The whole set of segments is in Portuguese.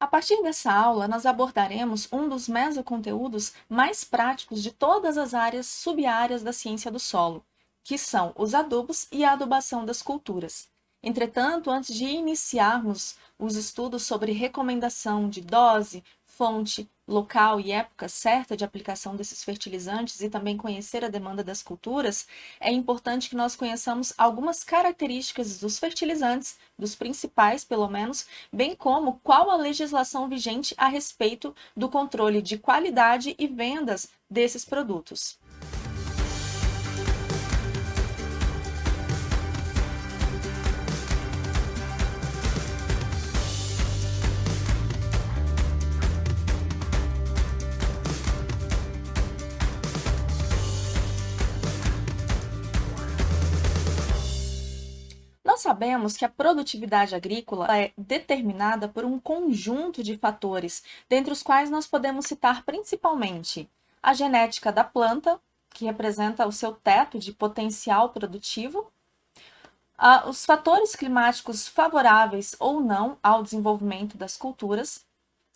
A partir dessa aula, nós abordaremos um dos mesoconteúdos mais práticos de todas as áreas sub-áreas da ciência do solo, que são os adubos e a adubação das culturas. Entretanto, antes de iniciarmos os estudos sobre recomendação de dose, fonte, local e época certa de aplicação desses fertilizantes e também conhecer a demanda das culturas, é importante que nós conheçamos algumas características dos fertilizantes, dos principais pelo menos, bem como qual a legislação vigente a respeito do controle de qualidade e vendas desses produtos. Nós sabemos que a produtividade agrícola é determinada por um conjunto de fatores, dentre os quais nós podemos citar principalmente a genética da planta, que representa o seu teto de potencial produtivo, os fatores climáticos favoráveis ou não ao desenvolvimento das culturas,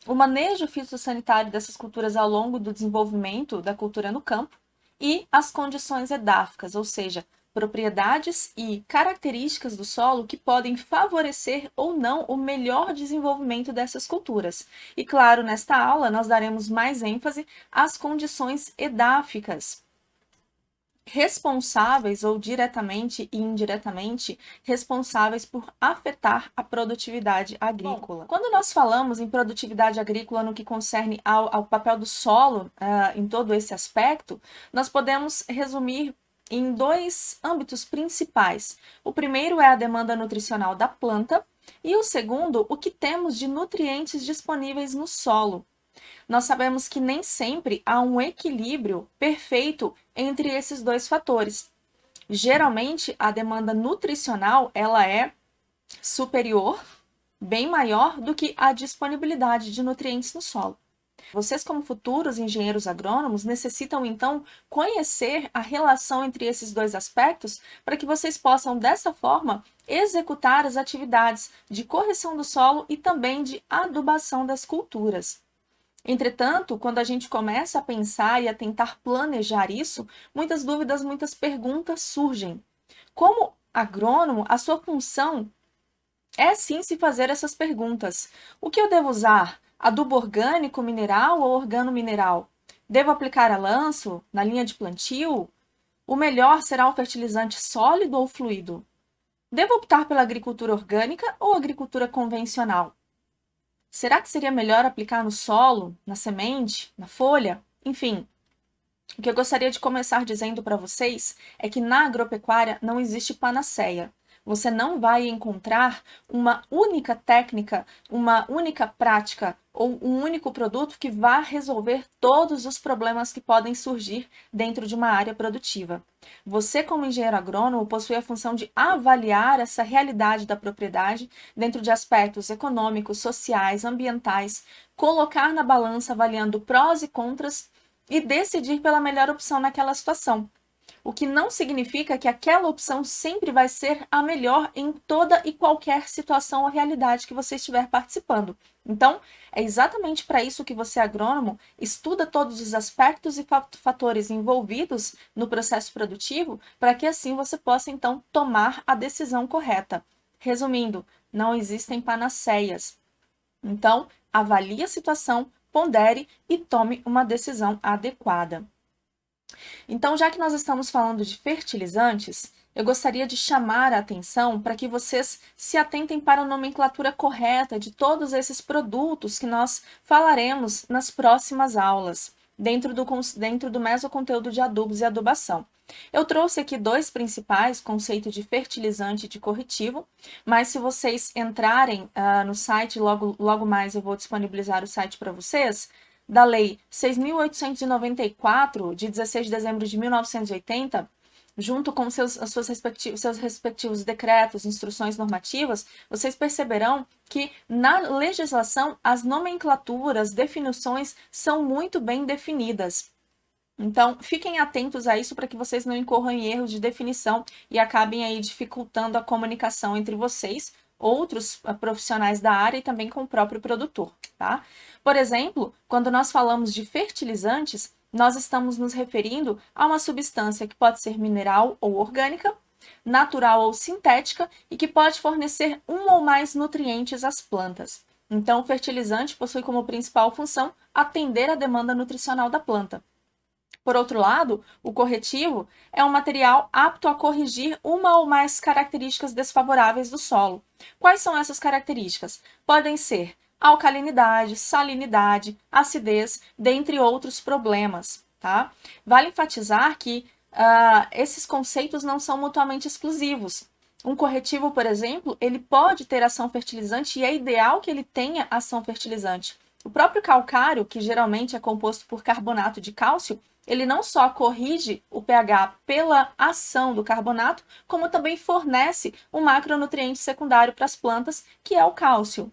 o manejo fitossanitário dessas culturas ao longo do desenvolvimento da cultura no campo e as condições edáficas, ou seja, propriedades e características do solo que podem favorecer ou não o melhor desenvolvimento dessas culturas. E claro, nesta aula nós daremos mais ênfase às condições edáficas, responsáveis ou diretamente e indiretamente responsáveis por afetar a produtividade agrícola. Bom, quando nós falamos em produtividade agrícola no que concerne ao papel do solo em todo esse aspecto, nós podemos resumir em dois âmbitos principais. O primeiro é a demanda nutricional da planta e o segundo, o que temos de nutrientes disponíveis no solo. Nós sabemos que nem sempre há um equilíbrio perfeito entre esses dois fatores. Geralmente, a demanda nutricional ela é superior, bem maior do que a disponibilidade de nutrientes no solo. Vocês, como futuros engenheiros agrônomos, necessitam então conhecer a relação entre esses dois aspectos para que vocês possam, dessa forma, executar as atividades de correção do solo e também de adubação das culturas. Entretanto, quando a gente começa a pensar e a tentar planejar isso, muitas dúvidas, muitas perguntas surgem. Como agrônomo, a sua função é sim se fazer essas perguntas. O que eu devo usar? Adubo orgânico, mineral ou organo-mineral? Devo aplicar a lanço na linha de plantio? O melhor será o fertilizante sólido ou fluido? Devo optar pela agricultura orgânica ou agricultura convencional? Será que seria melhor aplicar no solo, na semente, na folha? Enfim, o que eu gostaria de começar dizendo para vocês é que na agropecuária não existe panaceia. Você não vai encontrar uma única técnica, uma única prática ou um único produto que vá resolver todos os problemas que podem surgir dentro de uma área produtiva. Você, como engenheiro agrônomo, possui a função de avaliar essa realidade da propriedade dentro de aspectos econômicos, sociais, ambientais, colocar na balança avaliando prós e contras e decidir pela melhor opção naquela situação. O que não significa que aquela opção sempre vai ser a melhor em toda e qualquer situação ou realidade que você estiver participando. Então, é exatamente para isso que você, agrônomo, estuda todos os aspectos e fatores envolvidos no processo produtivo, para que assim você possa, então, tomar a decisão correta. Resumindo, não existem panaceias. Então, avalie a situação, pondere e tome uma decisão adequada. Então, já que nós estamos falando de fertilizantes, eu gostaria de chamar a atenção para que vocês se atentem para a nomenclatura correta de todos esses produtos que nós falaremos nas próximas aulas, dentro do mesoconteúdo de adubos e adubação. Eu trouxe aqui dois principais, conceito de fertilizante e de corretivo, mas se vocês entrarem no site, logo mais eu vou disponibilizar o site para vocês, da Lei 6.894, de 16 de dezembro de 1980, junto com seus respectivos decretos, instruções normativas, vocês perceberão que na legislação as nomenclaturas, definições são muito bem definidas. Então, fiquem atentos a isso para que vocês não incorram em erros de definição e acabem aí dificultando a comunicação entre vocês outros profissionais da área e também com o próprio produtor, tá? Por exemplo, quando nós falamos de fertilizantes, nós estamos nos referindo a uma substância que pode ser mineral ou orgânica, natural ou sintética e que pode fornecer um ou mais nutrientes às plantas. Então, o fertilizante possui como principal função atender à demanda nutricional da planta. Por outro lado, o corretivo é um material apto a corrigir uma ou mais características desfavoráveis do solo. Quais são essas características? Podem ser alcalinidade, salinidade, acidez, dentre outros problemas, tá? Vale enfatizar que esses conceitos não são mutuamente exclusivos. Um corretivo, por exemplo, ele pode ter ação fertilizante e é ideal que ele tenha ação fertilizante. O próprio calcário, que geralmente é composto por carbonato de cálcio, ele não só corrige o pH pela ação do carbonato, como também fornece um macronutriente secundário para as plantas, que é o cálcio.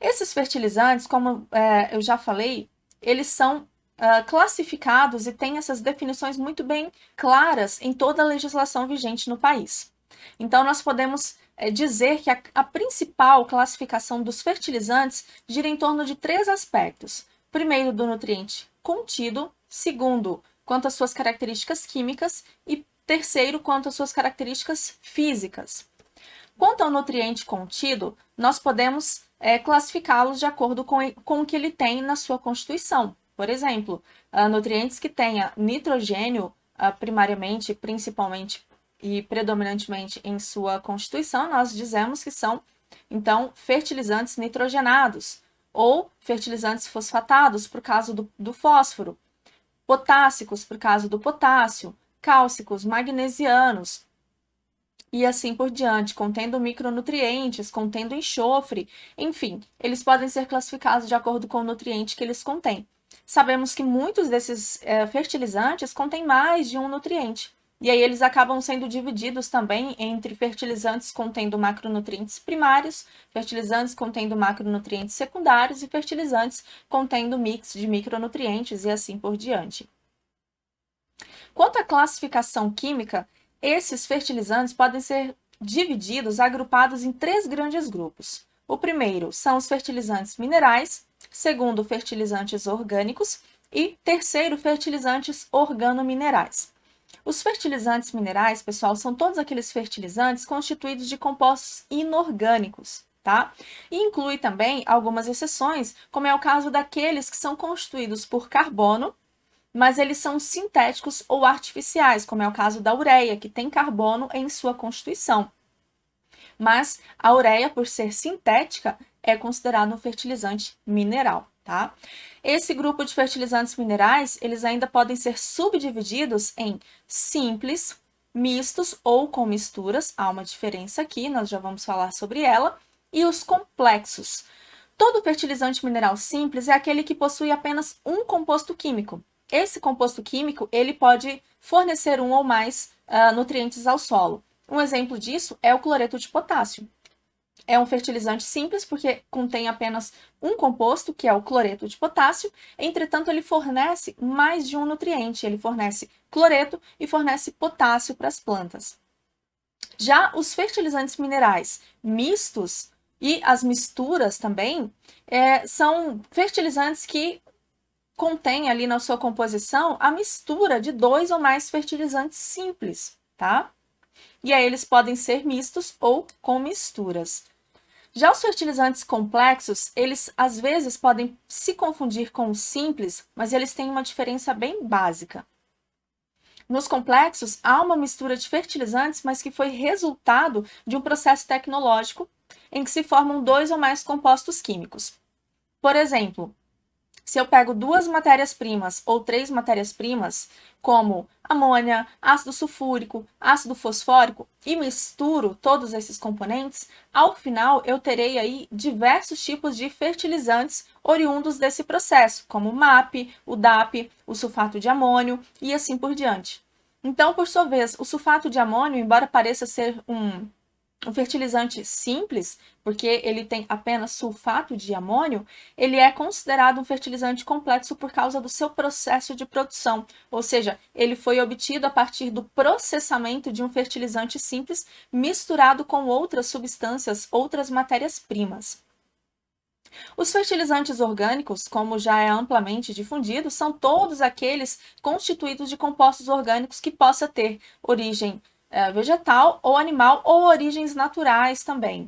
Esses fertilizantes, como eu já falei, eles são classificados e têm essas definições muito bem claras em toda a legislação vigente no país. Então, nós podemos dizer que a principal classificação dos fertilizantes gira em torno de 3 aspectos. Primeiro, do nutriente contido, segundo, quanto às suas características químicas e terceiro, quanto às suas características físicas. Quanto ao nutriente contido, nós podemos classificá-los de acordo com o que ele tem na sua constituição. Por exemplo, nutrientes que tenha nitrogênio primariamente, principalmente e predominantemente em sua constituição, nós dizemos que são, então, fertilizantes nitrogenados ou fertilizantes fosfatados, por causa do fósforo, potássicos, por causa do potássio, cálcicos, magnesianos, e assim por diante, contendo micronutrientes, contendo enxofre, enfim, eles podem ser classificados de acordo com o nutriente que eles contêm. Sabemos que muitos desses fertilizantes contêm mais de um nutriente, e aí eles acabam sendo divididos também entre fertilizantes contendo macronutrientes primários, fertilizantes contendo macronutrientes secundários e fertilizantes contendo mix de micronutrientes e assim por diante. Quanto à classificação química, esses fertilizantes podem ser divididos, agrupados em 3 grandes grupos. O primeiro são os fertilizantes minerais, segundo, fertilizantes orgânicos e terceiro, fertilizantes organominerais. Os fertilizantes minerais, pessoal, são todos aqueles fertilizantes constituídos de compostos inorgânicos, tá? E inclui também algumas exceções, como é o caso daqueles que são constituídos por carbono, mas eles são sintéticos ou artificiais, como é o caso da ureia, que tem carbono em sua constituição. Mas a ureia, por ser sintética, é considerada um fertilizante mineral, tá? Esse grupo de fertilizantes minerais, eles ainda podem ser subdivididos em simples, mistos ou com misturas, há uma diferença aqui, nós já vamos falar sobre ela, e os complexos. Todo fertilizante mineral simples é aquele que possui apenas um composto químico. Esse composto químico, ele pode fornecer um ou mais nutrientes ao solo. Um exemplo disso é o cloreto de potássio. É um fertilizante simples porque contém apenas um composto, que é o cloreto de potássio, entretanto ele fornece mais de um nutriente, ele fornece cloreto e fornece potássio para as plantas. Já os fertilizantes minerais mistos e as misturas também são fertilizantes que contém ali na sua composição a mistura de 2 ou mais fertilizantes simples, tá? E aí eles podem ser mistos ou com misturas. Já os fertilizantes complexos, eles às vezes podem se confundir com os simples, mas eles têm uma diferença bem básica. Nos complexos, há uma mistura de fertilizantes, mas que foi resultado de um processo tecnológico em que se formam 2 ou mais compostos químicos. Por exemplo, se eu pego 2 matérias-primas ou 3 matérias-primas, como amônia, ácido sulfúrico, ácido fosfórico, e misturo todos esses componentes, ao final eu terei aí diversos tipos de fertilizantes oriundos desse processo, como o MAP, o DAP, o sulfato de amônio e assim por diante. Então, por sua vez, o sulfato de amônio, embora pareça ser um Um fertilizante simples, porque ele tem apenas sulfato de amônio, ele é considerado um fertilizante complexo por causa do seu processo de produção, ou seja, ele foi obtido a partir do processamento de um fertilizante simples misturado com outras substâncias, outras matérias-primas. Os fertilizantes orgânicos, como já é amplamente difundido, são todos aqueles constituídos de compostos orgânicos que possa ter origem vegetal ou animal ou origens naturais também.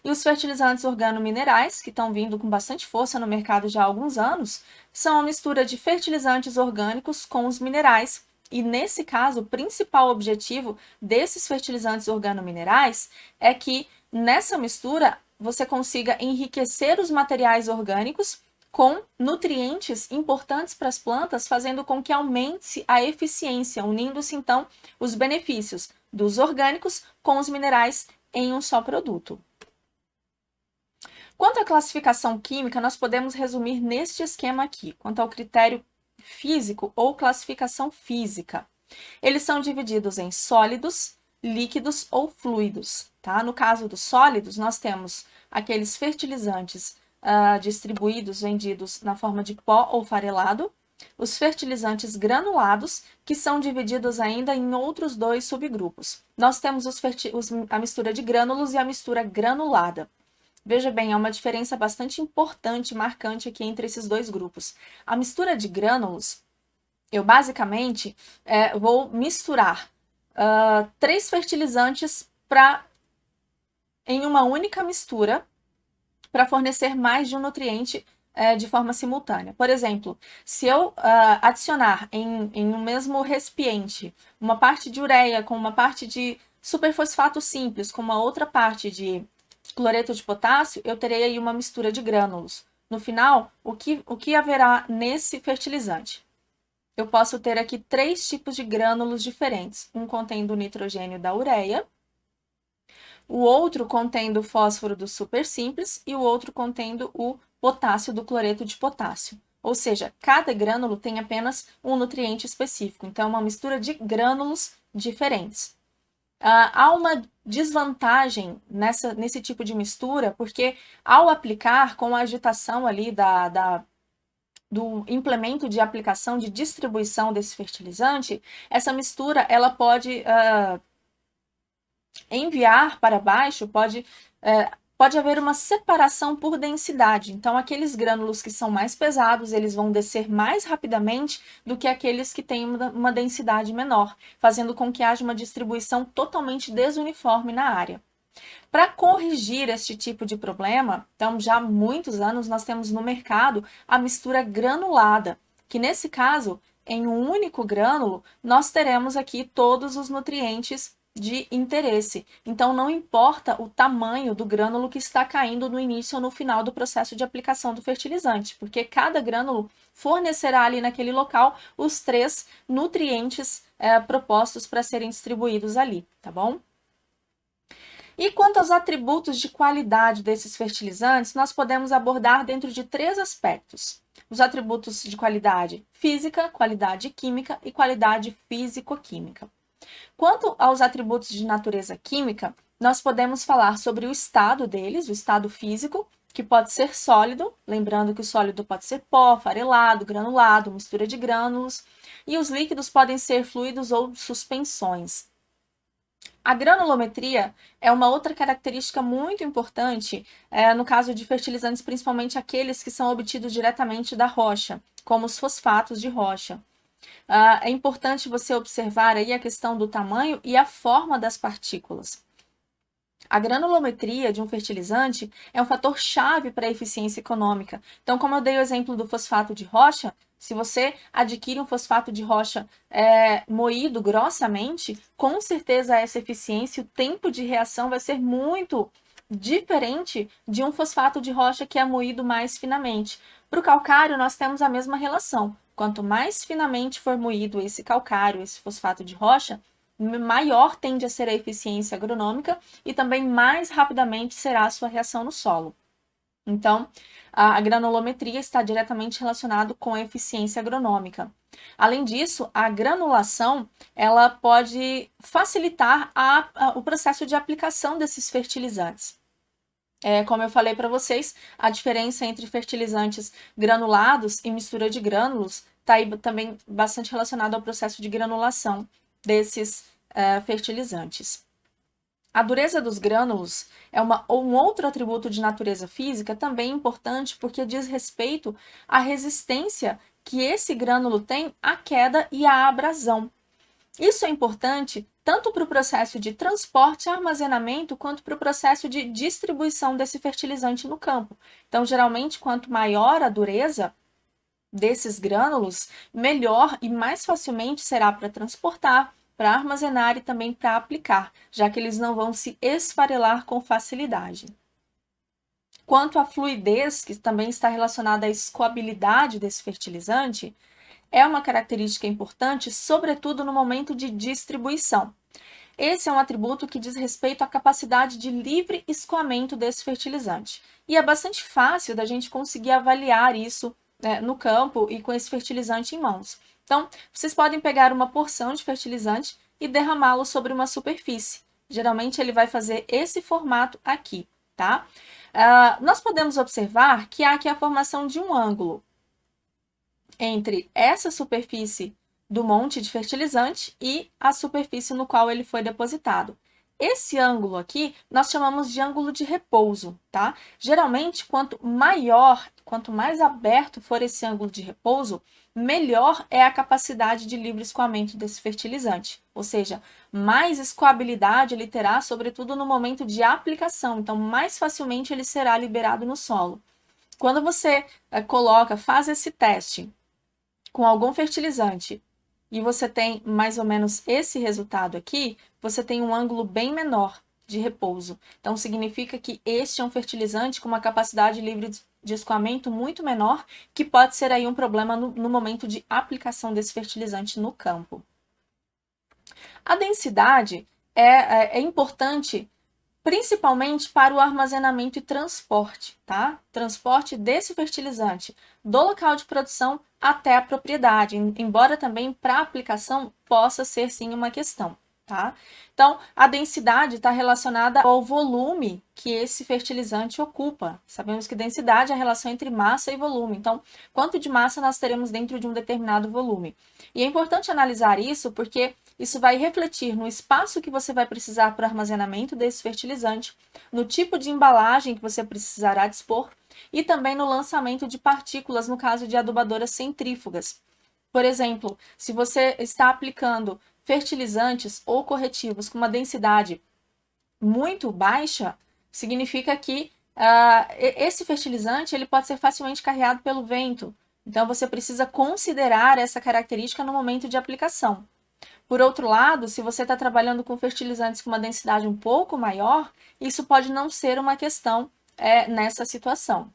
E os fertilizantes organominerais, que estão vindo com bastante força no mercado já há alguns anos, são a mistura de fertilizantes orgânicos com os minerais. E nesse caso, o principal objetivo desses fertilizantes organominerais é que nessa mistura você consiga enriquecer os materiais orgânicos com nutrientes importantes para as plantas, fazendo com que aumente a eficiência, unindo-se então os benefícios dos orgânicos com os minerais em um só produto. Quanto à classificação química, nós podemos resumir neste esquema aqui, quanto ao critério físico ou classificação física. Eles são divididos em sólidos, líquidos ou fluidos, tá? No caso dos sólidos, nós temos aqueles fertilizantes distribuídos, vendidos na forma de pó ou farelado, os fertilizantes granulados, que são divididos ainda em outros dois subgrupos. Nós temos a mistura de grânulos e a mistura granulada. Veja bem, há uma diferença bastante importante, marcante aqui entre esses dois grupos. A mistura de grânulos, eu basicamente vou misturar 3 fertilizantes em uma única mistura para fornecer mais de um nutriente de forma simultânea. Por exemplo, se eu adicionar em um mesmo recipiente uma parte de ureia com uma parte de superfosfato simples, com uma outra parte de cloreto de potássio, eu terei aí uma mistura de grânulos. No final, o que haverá nesse fertilizante? Eu posso ter aqui 3 tipos de grânulos diferentes. Um contendo o nitrogênio da ureia, o outro contendo o fósforo do super simples e o outro contendo o potássio do cloreto de potássio. Ou seja, cada grânulo tem apenas um nutriente específico. Então, é uma mistura de grânulos diferentes. Há uma desvantagem nesse tipo de mistura, porque ao aplicar com a agitação ali do implemento de aplicação de distribuição desse fertilizante, essa mistura ela pode enviar para baixo, pode haver uma separação por densidade. Então, aqueles grânulos que são mais pesados, eles vão descer mais rapidamente do que aqueles que têm uma densidade menor, fazendo com que haja uma distribuição totalmente desuniforme na área. Para corrigir este tipo de problema, então já há muitos anos nós temos no mercado a mistura granulada, que nesse caso, em um único grânulo, nós teremos aqui todos os nutrientes de interesse. Então, não importa o tamanho do grânulo que está caindo no início ou no final do processo de aplicação do fertilizante, porque cada grânulo fornecerá ali naquele local os 3 nutrientes propostos para serem distribuídos ali, tá bom? E quanto aos atributos de qualidade desses fertilizantes, nós podemos abordar dentro de 3 aspectos. Os atributos de qualidade física, qualidade química e qualidade físico-química. Quanto aos atributos de natureza química, nós podemos falar sobre o estado deles, o estado físico, que pode ser sólido, lembrando que o sólido pode ser pó, farelado, granulado, mistura de grânulos, e os líquidos podem ser fluidos ou suspensões. A granulometria é uma outra característica muito importante no caso de fertilizantes, principalmente aqueles que são obtidos diretamente da rocha, como os fosfatos de rocha. É importante você observar aí a questão do tamanho e a forma das partículas. A granulometria de um fertilizante é um fator chave para a eficiência econômica. Então, como eu dei o exemplo do fosfato de rocha, se você adquire um fosfato de rocha moído grossamente, com certeza essa eficiência, o tempo de reação vai ser muito diferente de um fosfato de rocha que é moído mais finamente. Para o calcário, nós temos a mesma relação. Quanto mais finamente for moído esse calcário, esse fosfato de rocha, maior tende a ser a eficiência agronômica e também mais rapidamente será a sua reação no solo. Então, a granulometria está diretamente relacionada com a eficiência agronômica. Além disso, a granulação ela pode facilitar o processo de aplicação desses fertilizantes. Como eu falei para vocês, a diferença entre fertilizantes granulados e mistura de grânulos está aí também bastante relacionada ao processo de granulação desses fertilizantes. A dureza dos grânulos é um outro atributo de natureza física também importante porque diz respeito à resistência que esse grânulo tem à queda e à abrasão. Isso é importante tanto para o processo de transporte e armazenamento, quanto para o processo de distribuição desse fertilizante no campo. Então, geralmente, quanto maior a dureza desses grânulos, melhor e mais facilmente será para transportar, para armazenar e também para aplicar, já que eles não vão se esfarelar com facilidade. Quanto à fluidez, que também está relacionada à escoabilidade desse fertilizante, é uma característica importante, sobretudo no momento de distribuição. Esse é um atributo que diz respeito à capacidade de livre escoamento desse fertilizante. E é bastante fácil da gente conseguir avaliar isso no campo e com esse fertilizante em mãos. Então, vocês podem pegar uma porção de fertilizante e derramá-lo sobre uma superfície. Geralmente ele vai fazer esse formato aqui, tá? Nós podemos observar que há aqui a formação de um ângulo entre essa superfície do monte de fertilizante e a superfície no qual ele foi depositado. Esse ângulo aqui nós chamamos de ângulo de repouso, tá? Geralmente, quanto mais aberto for esse ângulo de repouso, melhor é a capacidade de livre escoamento desse fertilizante, ou seja, mais escoabilidade ele terá, sobretudo no momento de aplicação, então mais facilmente ele será liberado no solo. Quando você faz esse teste com algum fertilizante e você tem mais ou menos esse resultado aqui, você tem um ângulo bem menor de repouso. Então, significa que este é um fertilizante com uma capacidade livre de escoamento muito menor, que pode ser aí um problema no momento de aplicação desse fertilizante no campo. A densidade é importante principalmente para o armazenamento e transporte, tá? Transporte desse fertilizante do local de produção até a propriedade, embora também para aplicação possa ser sim uma questão, tá? Então, a densidade está relacionada ao volume que esse fertilizante ocupa. Sabemos que densidade é a relação entre massa e volume, então, quanto de massa nós teremos dentro de um determinado volume. E é importante analisar isso porque isso vai refletir no espaço que você vai precisar para o armazenamento desse fertilizante, no tipo de embalagem que você precisará dispor e também no lançamento de partículas no caso de adubadoras centrífugas. Por exemplo, se você está aplicando fertilizantes ou corretivos com uma densidade muito baixa, significa que esse fertilizante ele pode ser facilmente carreado pelo vento. Então, você precisa considerar essa característica no momento de aplicação. Por outro lado, se você está trabalhando com fertilizantes com uma densidade um pouco maior, isso pode não ser uma questão nessa situação.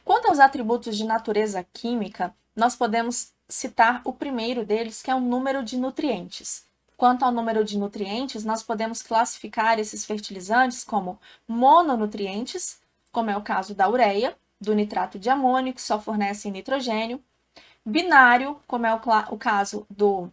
Quanto aos atributos de natureza química, nós podemos citar o primeiro deles, que é o número de nutrientes. Quanto ao número de nutrientes, nós podemos classificar esses fertilizantes como mononutrientes, como é o caso da ureia, do nitrato de amônio, que só fornece nitrogênio, binário, como é o caso do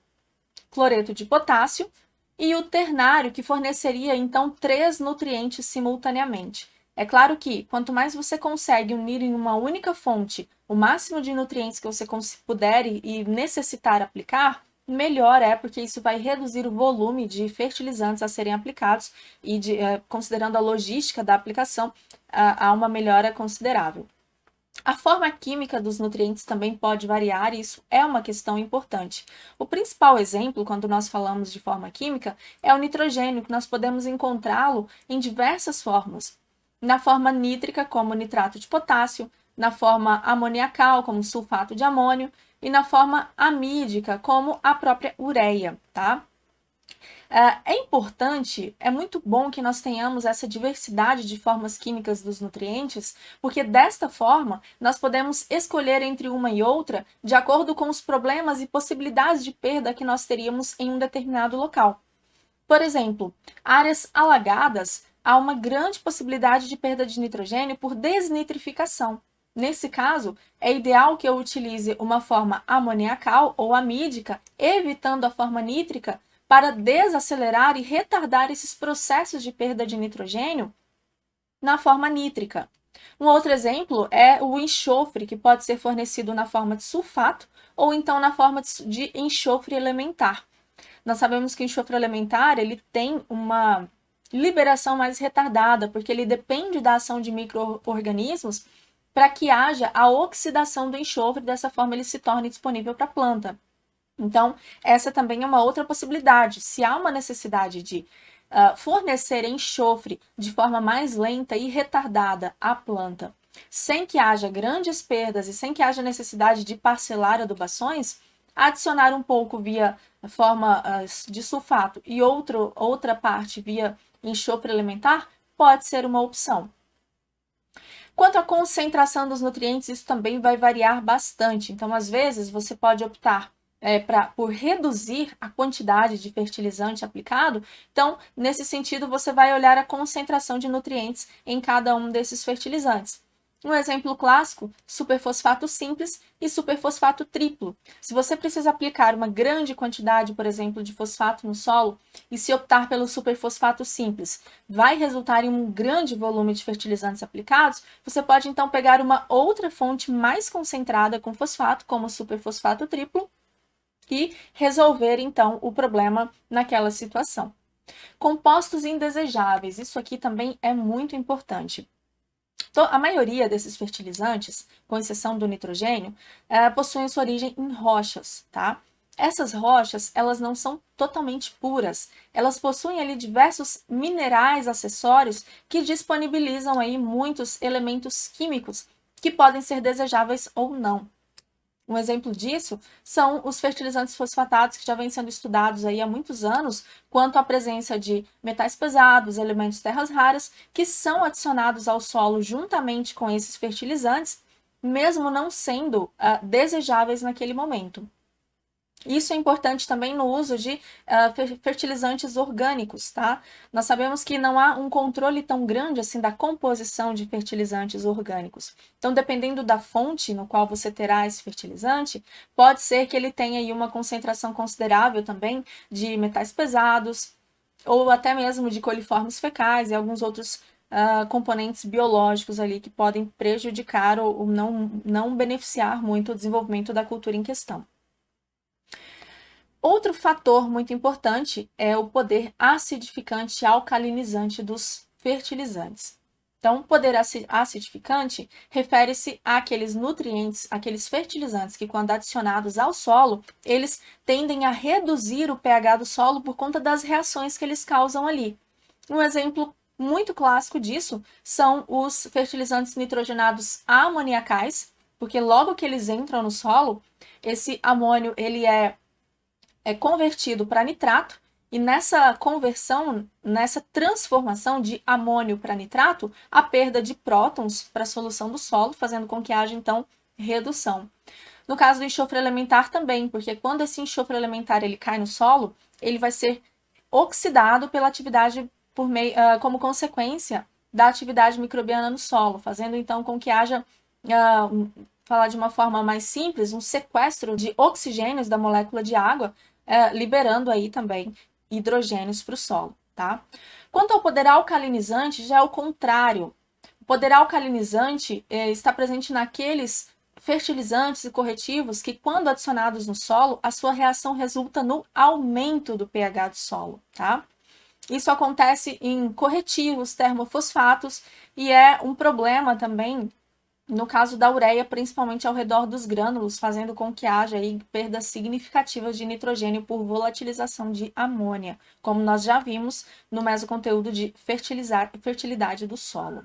cloreto de potássio, e o ternário, que forneceria então 3 nutrientes simultaneamente. É claro que quanto mais você consegue unir em uma única fonte o máximo de nutrientes que você puder e necessitar aplicar, melhor é, porque isso vai reduzir o volume de fertilizantes a serem aplicados e, considerando a logística da aplicação, há uma melhora considerável. A forma química dos nutrientes também pode variar e isso é uma questão importante. O principal exemplo, quando nós falamos de forma química, é o nitrogênio, que nós podemos encontrá-lo em diversas formas. Na forma nítrica, como nitrato de potássio, na forma amoniacal, como sulfato de amônio, e na forma amídica, como a própria ureia, tá? É importante, é muito bom que nós tenhamos essa diversidade de formas químicas dos nutrientes, porque desta forma nós podemos escolher entre uma e outra de acordo com os problemas e possibilidades de perda que nós teríamos em um determinado local. Por exemplo, áreas alagadas, há uma grande possibilidade de perda de nitrogênio por desnitrificação. Nesse caso, é ideal que eu utilize uma forma amoniacal ou amídica, evitando a forma nítrica, para desacelerar e retardar esses processos de perda de nitrogênio na forma nítrica. Um outro exemplo é o enxofre, que pode ser fornecido na forma de sulfato ou então na forma de enxofre elementar. Nós sabemos que o enxofre elementar ele tem uma liberação mais retardada, porque ele depende da ação de micro-organismos para que haja a oxidação do enxofre, dessa forma ele se torne disponível para a planta. Então, essa também é uma outra possibilidade. Se há uma necessidade de fornecer enxofre de forma mais lenta e retardada à planta, sem que haja grandes perdas e sem que haja necessidade de parcelar adubações, adicionar um pouco via forma de sulfato e outra parte via enxofre elementar pode ser uma opção. Quanto à concentração dos nutrientes, isso também vai variar bastante. Então, às vezes, você pode optar por reduzir a quantidade de fertilizante aplicado. Então, nesse sentido, você vai olhar a concentração de nutrientes em cada um desses fertilizantes. Um exemplo clássico, superfosfato simples e superfosfato triplo. Se você precisa aplicar uma grande quantidade, por exemplo, de fosfato no solo, e se optar pelo superfosfato simples, vai resultar em um grande volume de fertilizantes aplicados, você pode então pegar uma outra fonte mais concentrada com fosfato, como o superfosfato triplo, e resolver então o problema naquela situação. Compostos indesejáveis, isso aqui também é muito importante. A maioria desses fertilizantes, com exceção do nitrogênio, possuem sua origem em rochas, tá? Essas rochas, elas não são totalmente puras. Elas possuem ali diversos minerais acessórios que disponibilizam aí muitos elementos químicos que podem ser desejáveis ou não. Um exemplo disso são os fertilizantes fosfatados, que já vêm sendo estudados aí há muitos anos, quanto à presença de metais pesados, elementos terras raras, que são adicionados ao solo juntamente com esses fertilizantes, mesmo não sendo desejáveis naquele momento. Isso é importante também no uso de fertilizantes orgânicos, tá? Nós sabemos que não há um controle tão grande assim da composição de fertilizantes orgânicos. Então, dependendo da fonte no qual você terá esse fertilizante, pode ser que ele tenha aí uma concentração considerável também de metais pesados, ou até mesmo de coliformes fecais e alguns outros componentes biológicos ali que podem prejudicar ou não beneficiar muito o desenvolvimento da cultura em questão. Outro fator muito importante é o poder acidificante e alcalinizante dos fertilizantes. Então, poder acidificante refere-se àqueles nutrientes, aqueles fertilizantes que, quando adicionados ao solo, eles tendem a reduzir o pH do solo por conta das reações que eles causam ali. Um exemplo muito clássico disso são os fertilizantes nitrogenados amoniacais, porque logo que eles entram no solo, esse amônio ele é convertido para nitrato, e nessa conversão, nessa transformação de amônio para nitrato, a perda de prótons para a solução do solo, fazendo com que haja, então, redução. No caso do enxofre elementar também, porque quando esse enxofre elementar ele cai no solo, ele vai ser oxidado pela atividade como consequência da atividade microbiana no solo, fazendo então com que haja falar de uma forma mais simples, um sequestro de oxigênios da molécula de água, liberando aí também hidrogênios para o solo, tá? Quanto ao poder alcalinizante, já é o contrário. O poder alcalinizante está presente naqueles fertilizantes e corretivos que, quando adicionados no solo, a sua reação resulta no aumento do pH do solo, tá? Isso acontece em corretivos, termofosfatos, e é um problema também no caso da ureia, principalmente ao redor dos grânulos, fazendo com que haja aí perdas significativas de nitrogênio por volatilização de amônia, como nós já vimos no mesoconteúdo de fertilidade do solo.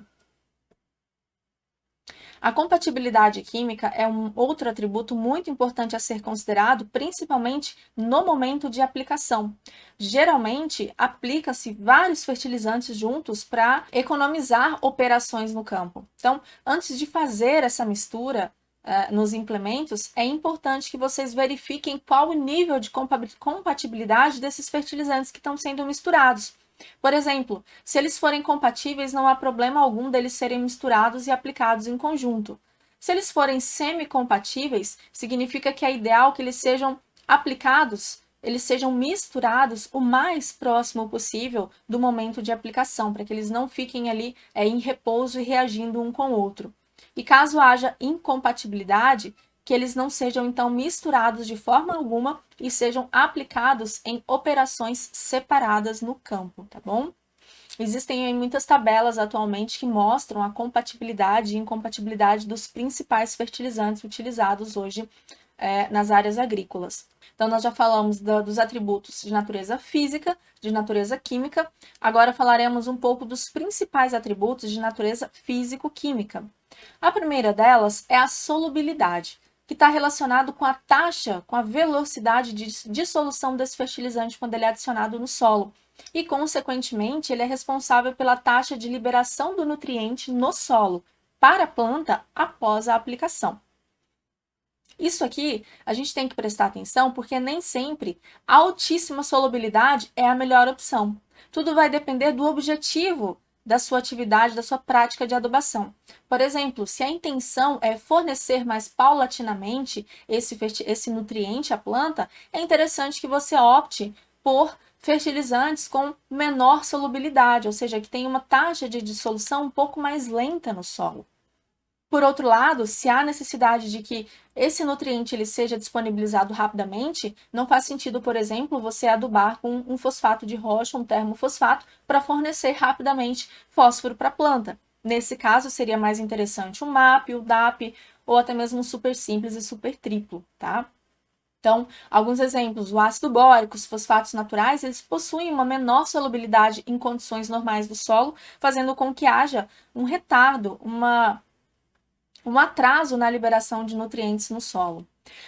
A compatibilidade química é um outro atributo muito importante a ser considerado, principalmente no momento de aplicação. Geralmente, aplica-se vários fertilizantes juntos para economizar operações no campo. Então, antes de fazer essa mistura nos implementos, é importante que vocês verifiquem qual o nível de compatibilidade desses fertilizantes que estão sendo misturados. Por exemplo, se eles forem compatíveis, não há problema algum deles serem misturados e aplicados em conjunto. Se eles forem semi-compatíveis, significa que é ideal que eles sejam aplicados, eles sejam misturados o mais próximo possível do momento de aplicação, para que eles não fiquem ali em repouso e reagindo um com o outro. E caso haja incompatibilidade, que eles não sejam então misturados de forma alguma e sejam aplicados em operações separadas no campo, tá bom? Existem muitas tabelas atualmente que mostram a compatibilidade e incompatibilidade dos principais fertilizantes utilizados hoje nas áreas agrícolas. Então, nós já falamos dos atributos de natureza física, de natureza química. Agora falaremos um pouco dos principais atributos de natureza físico-química. A primeira delas é a solubilidade, que está relacionado com a taxa, com a velocidade de dissolução desse fertilizante quando ele é adicionado no solo. E, consequentemente, ele é responsável pela taxa de liberação do nutriente no solo para a planta após a aplicação. Isso aqui a gente tem que prestar atenção porque nem sempre a altíssima solubilidade é a melhor opção. Tudo vai depender do objetivo da sua atividade, da sua prática de adubação. Por exemplo, se a intenção é fornecer mais paulatinamente esse nutriente à planta, é interessante que você opte por fertilizantes com menor solubilidade, ou seja, que tem uma taxa de dissolução um pouco mais lenta no solo. Por outro lado, se há necessidade de que esse nutriente ele seja disponibilizado rapidamente, não faz sentido, por exemplo, você adubar com um fosfato de rocha, um termofosfato, para fornecer rapidamente fósforo para a planta. Nesse caso, seria mais interessante um MAP, o DAP, ou até mesmo um super simples e super triplo, tá? Então, alguns exemplos, o ácido bórico, os fosfatos naturais, eles possuem uma menor solubilidade em condições normais do solo, fazendo com que haja um retardo, um atraso na liberação de nutrientes no solo.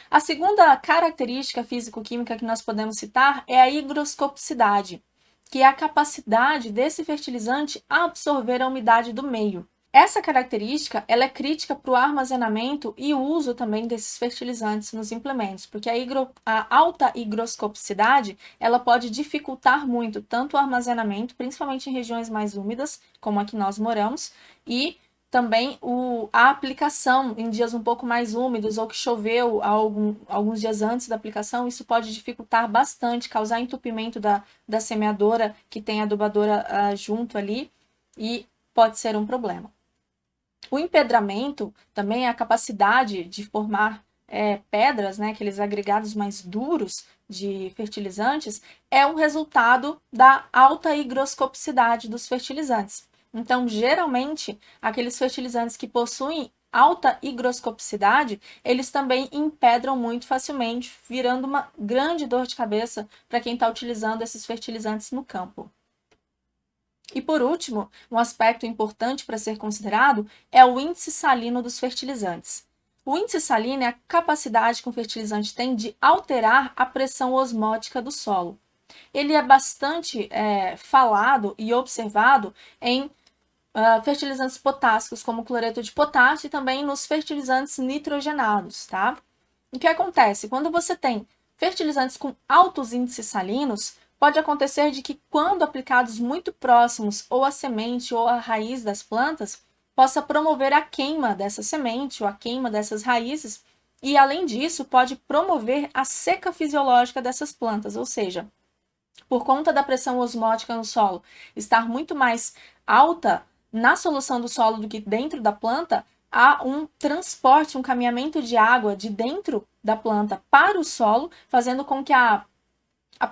A segunda característica físico-química que nós podemos citar é a higroscopicidade, que é a capacidade desse fertilizante a absorver a umidade do meio. Essa característica ela é crítica para o armazenamento e o uso também desses fertilizantes nos implementos, porque a alta higroscopicidade ela pode dificultar muito tanto o armazenamento, principalmente em regiões mais úmidas, como a que nós moramos, e também a aplicação em dias um pouco mais úmidos ou que choveu alguns dias antes da aplicação, isso pode dificultar bastante, causar entupimento da semeadora que tem a adubadora junto ali e pode ser um problema. O empedramento também é a capacidade de formar pedras, né, aqueles agregados mais duros de fertilizantes, é um resultado da alta higroscopicidade dos fertilizantes. Então, geralmente, aqueles fertilizantes que possuem alta higroscopicidade, eles também empedram muito facilmente, virando uma grande dor de cabeça para quem está utilizando esses fertilizantes no campo. E por último, um aspecto importante para ser considerado é o índice salino dos fertilizantes. O índice salino é a capacidade que um fertilizante tem de alterar a pressão osmótica do solo. Ele é bastante falado e observado em fertilizantes potássicos, como cloreto de potássio, e também nos fertilizantes nitrogenados, tá? O que acontece? Quando você tem fertilizantes com altos índices salinos, pode acontecer de que quando aplicados muito próximos ou à semente ou à raiz das plantas, possa promover a queima dessa semente ou a queima dessas raízes, e além disso, pode promover a seca fisiológica dessas plantas, ou seja, por conta da pressão osmótica no solo estar muito mais alta na solução do solo do que dentro da planta, há um transporte, um caminhamento de água de dentro da planta para o solo, fazendo com que a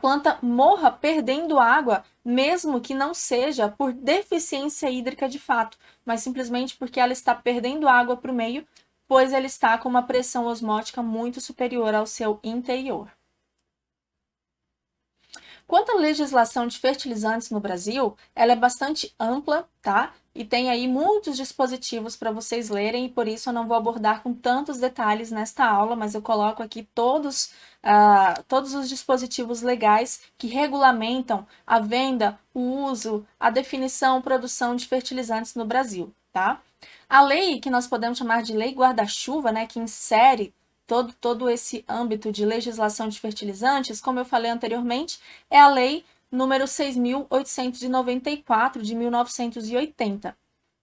planta morra perdendo água, mesmo que não seja por deficiência hídrica de fato, mas simplesmente porque ela está perdendo água para o meio, pois ela está com uma pressão osmótica muito superior ao seu interior. Quanto à legislação de fertilizantes no Brasil, ela é bastante ampla, tá? E tem aí muitos dispositivos para vocês lerem, e por isso eu não vou abordar com tantos detalhes nesta aula, mas eu coloco aqui todos os dispositivos legais que regulamentam a venda, o uso, a definição, produção de fertilizantes no Brasil, tá? A lei que nós podemos chamar de lei guarda-chuva, né, que insere todo esse âmbito de legislação de fertilizantes, como eu falei anteriormente, é a Lei número 6.894, de 1980.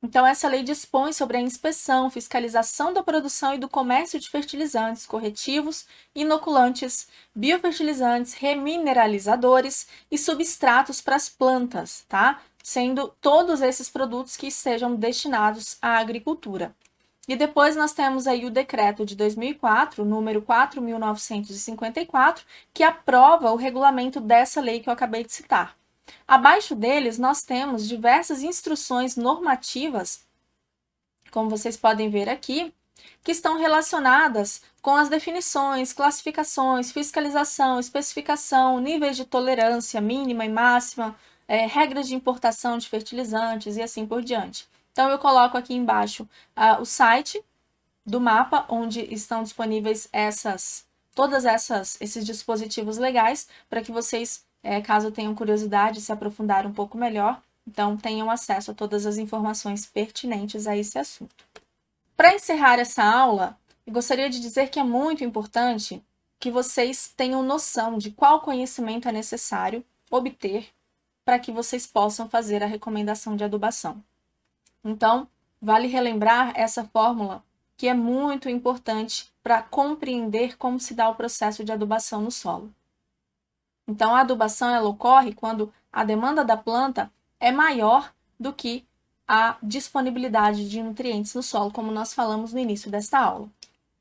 Então, essa lei dispõe sobre a inspeção, fiscalização da produção e do comércio de fertilizantes, corretivos, inoculantes, biofertilizantes, remineralizadores e substratos para as plantas, tá? Sendo todos esses produtos que sejam destinados à agricultura. E depois nós temos aí o decreto de 2004, número 4.954, que aprova o regulamento dessa lei que eu acabei de citar. Abaixo deles, nós temos diversas instruções normativas, como vocês podem ver aqui, que estão relacionadas com as definições, classificações, fiscalização, especificação, níveis de tolerância mínima e máxima, regras de importação de fertilizantes e assim por diante. Então, eu coloco aqui embaixo o site do mapa, onde estão disponíveis todos esses dispositivos legais, para que vocês, caso tenham curiosidade, se aprofundar um pouco melhor, então tenham acesso a todas as informações pertinentes a esse assunto. Para encerrar essa aula, eu gostaria de dizer que é muito importante que vocês tenham noção de qual conhecimento é necessário obter para que vocês possam fazer a recomendação de adubação. Então, vale relembrar essa fórmula que é muito importante para compreender como se dá o processo de adubação no solo. Então, a adubação ela ocorre quando a demanda da planta é maior do que a disponibilidade de nutrientes no solo, como nós falamos no início desta aula.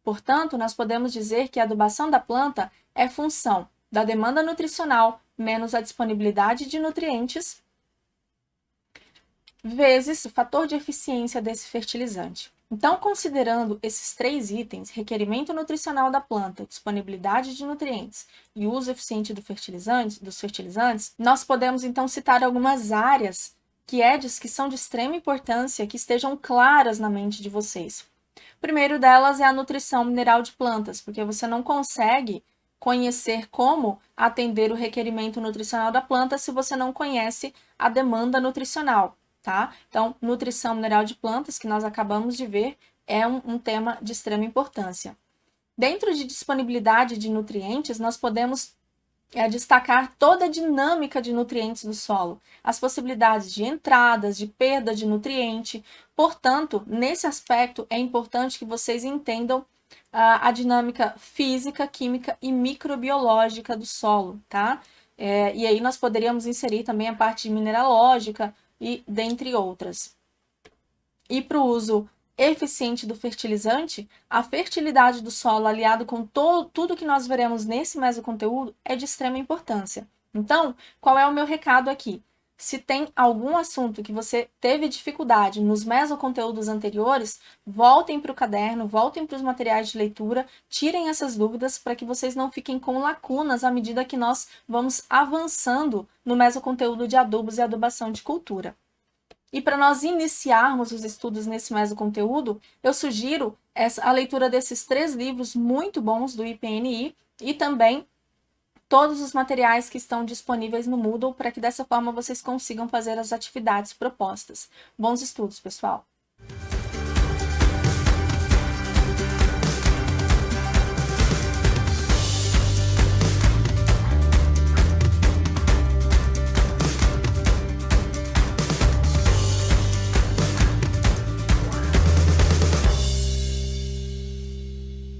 Portanto, nós podemos dizer que a adubação da planta é função da demanda nutricional menos a disponibilidade de nutrientes vezes o fator de eficiência desse fertilizante. Então, considerando esses 3 itens, requerimento nutricional da planta, disponibilidade de nutrientes e uso eficiente dos fertilizantes, nós podemos então citar algumas áreas que são de extrema importância, que estejam claras na mente de vocês. O primeiro delas é a nutrição mineral de plantas, porque você não consegue conhecer como atender o requerimento nutricional da planta se você não conhece a demanda nutricional. Tá? Então, nutrição mineral de plantas, que nós acabamos de ver, é um tema de extrema importância. Dentro de disponibilidade de nutrientes, nós podemos destacar toda a dinâmica de nutrientes do solo, as possibilidades de entradas, de perda de nutriente. Portanto, nesse aspecto, é importante que vocês entendam a dinâmica física, química e microbiológica do solo, tá? E aí nós poderíamos inserir também a parte mineralógica, e dentre outras. E para o uso eficiente do fertilizante, a fertilidade do solo aliado com tudo que nós veremos nesse mesoconteúdo é de extrema importância. Então, qual é o meu recado aqui? Se tem algum assunto que você teve dificuldade nos mesoconteúdos anteriores, voltem para o caderno, voltem para os materiais de leitura, tirem essas dúvidas para que vocês não fiquem com lacunas à medida que nós vamos avançando no mesoconteúdo de adubos e adubação de cultura. E para nós iniciarmos os estudos nesse mesoconteúdo, eu sugiro a leitura desses 3 livros muito bons do IPNI e também todos os materiais que estão disponíveis no Moodle para que dessa forma vocês consigam fazer as atividades propostas. Bons estudos, pessoal!